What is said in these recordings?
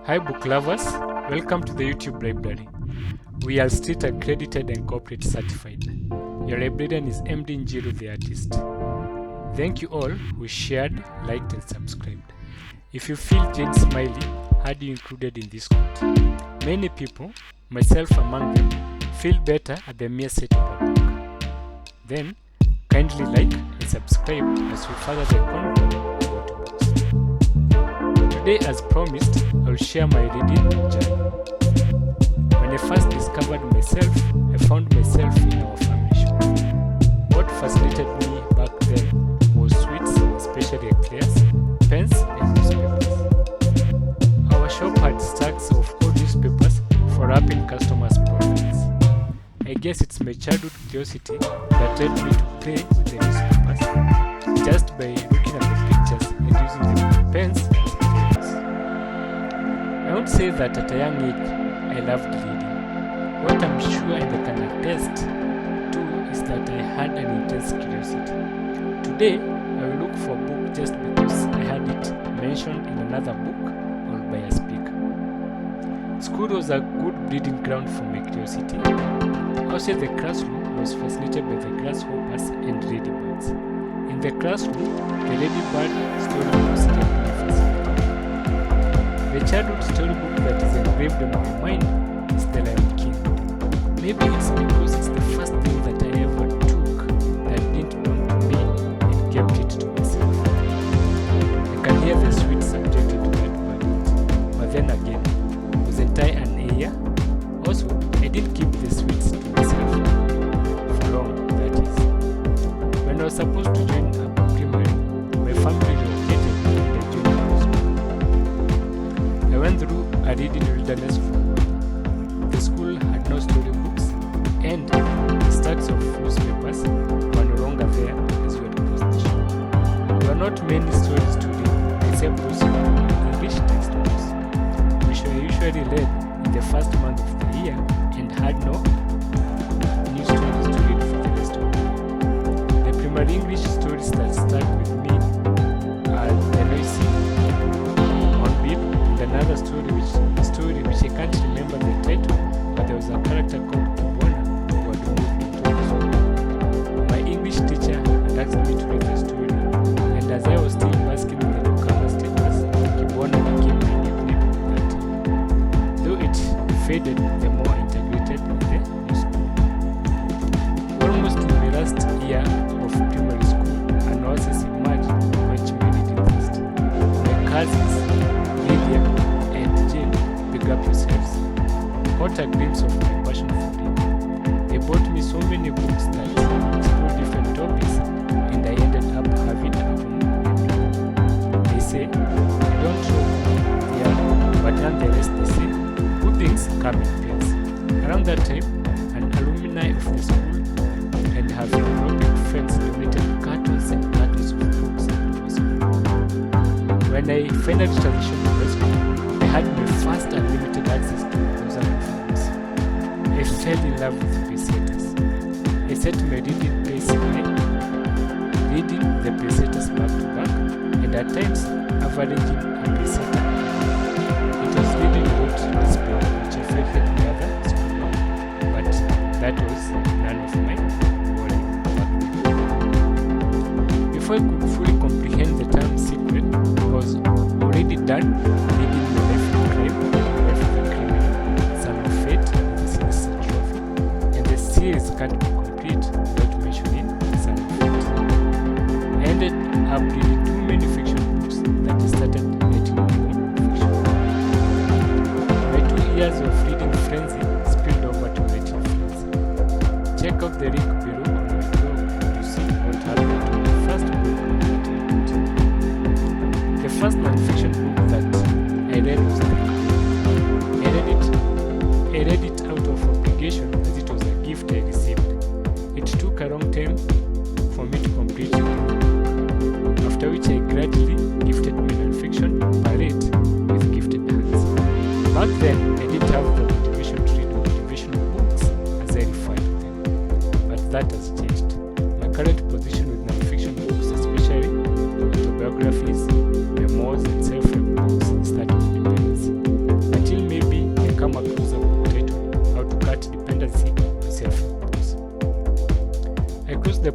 Hi book lovers, welcome to the YouTube library. We are street accredited and corporate certified. Your librarian is MD Njiru the artist. Thank you all who shared, liked and subscribed. If you feel Jane Smiley had you included in this quote. Many people, myself among them, feel better at the mere sight of a book. Then, kindly like and subscribe as we further the convo about books. Today, as promised, I will share my reading journey. When I first discovered myself, I found myself in our family shop. What fascinated me back then was sweets, especially eclairs, pens, and newspapers. Our shop had stacks of old newspapers for wrapping customers' products. I guess it's my childhood curiosity that led me to play with the newspapers just by looking at the pictures and using the pens and papers. I won't say that at a young age I loved reading. What I'm sure I can attest to is that I had an intense curiosity. Today, I will look for a book just because I had it mentioned in another book or by a speaker. School was a good breeding ground for my curiosity. Outside the classroom, I was fascinated by the grasshoppers and ladybirds. In the classroom, the ladybird storybooks kept me fascinated. The childhood storybook that is engraved on my mind is The Lion King. Maybe it's because it's the first thing that I ever took that didn't belong to me and kept it to myself. I can hear the sweet subjected to that word, but then again, wasn't I an heir? Also, I did keep the sweets to myself for long, that is. When I was supposed to join a primary, my family relocated and I joined middle school. I went through a reading wilderness for a while. The school had no storybooks and the stacks of newspapers were no longer there as we had closed the shop. There were not many stories to read except those in English textbooks, which were usually read in the first month of the year and had no new stories to read for the rest of the year. The primary English stories that stuck with me are The Noisy, On Bill, and another story which I can't remember the title, but there was a character called Kibwana who had moved into the school. My English teacher had asked me to read the story, and as I was still basking in the newcomer status, Kibwana became my nickname that time. Though it faded the more I integrated in the new school. Almost in my last year of primary school, an oasis emerged which made it interest. My cousins, Lydia and Jane, big up yourselves, caught a glimpse of my passion for reading. They bought me so many books that explored different topics, and I ended up having a home library. They say, I don't know who they are, but nonetheless they say, good things come in pairs. Around that time, an alumni of the school and her philanthropic friends donated cartons and cartons of books to the school. When I finally transitioned to high school, I had my first unlimited access to 1,000 books. I fell in love with pesetas. I set my reading pace high, reading the pesetas back to back, and at times averaging a peseta. It was really good display, which I felt like the other school, but that was none of my worry back then. Before I could fully comprehend the term sequel, I was already done reading The Life of Crime, Life of a Criminal, Son of Fate, and The Sinister Trophy, and the series can't be complete without mentioning Son of Fate. I ended up reading too many fiction books that I started writing my own fiction. My 2 years of reading frenzy spilled over to writing frenzy. Check out the link below on my blog to see what happened to my first book that I wrote. The first non-fiction book that I read was The Crown. I read it out of obligation as it was a gift I received. It took a long time for me to complete it, after which I gradually gifted my non-fiction parade with gifted hands. Back then, I didn't have the motivation to read motivational books as I referred to them, but that has changed. My current position with non-fiction books, especially autobiographies, memoirs, and self-help books, is that of dependency.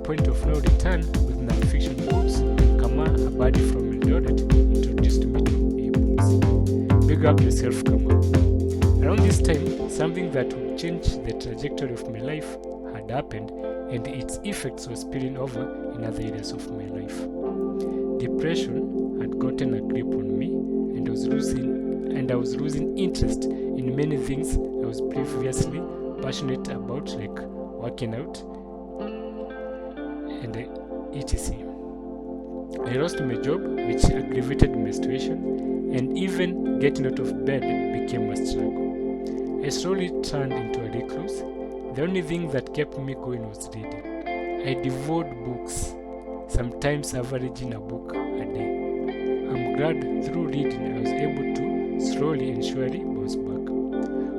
point of no return with non-fiction books, and Kama, a buddy from Eldoret, introduced me to ebooks. Big up yourself, Kama. Around this time, something that would change the trajectory of my life had happened, and its effects were spilling over in other areas of my life. Depression had gotten a grip on me, and I was losing interest in many things I was previously passionate about, like working out and etc. I lost my job, which aggravated my situation, and even getting out of bed became a struggle. I slowly turned into a recluse. The only thing that kept me going was reading. I devoured books, sometimes averaging a book a day. I'm glad through reading I was able to slowly and surely bounce back.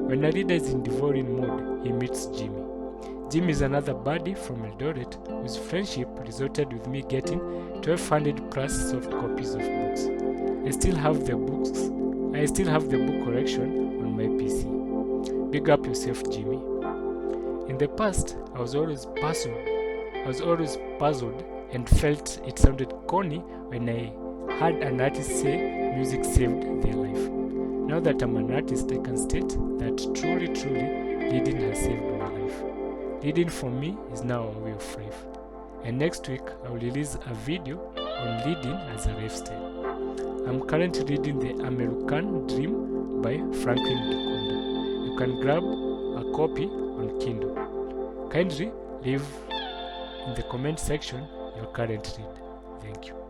When a reader is in devouring mode, he meets Jimmy. Jimmy is another buddy from Eldoret whose friendship resulted with me getting 1,200 plus soft copies of books. I still have the book collection on my PC. Big up yourself, Jimmy. In the past, I was always puzzled and felt it sounded corny when I had an artist say music saved their life. Now that I'm an artist, I can state that truly, reading has saved my life. Reading for me is now a way of life. And next week, I will release a video on reading as a lifestyle. I'm currently reading The American Dream by Franklin Dukunda. You can grab a copy on Kindle. Kindly leave in the comment section your current read. Thank you.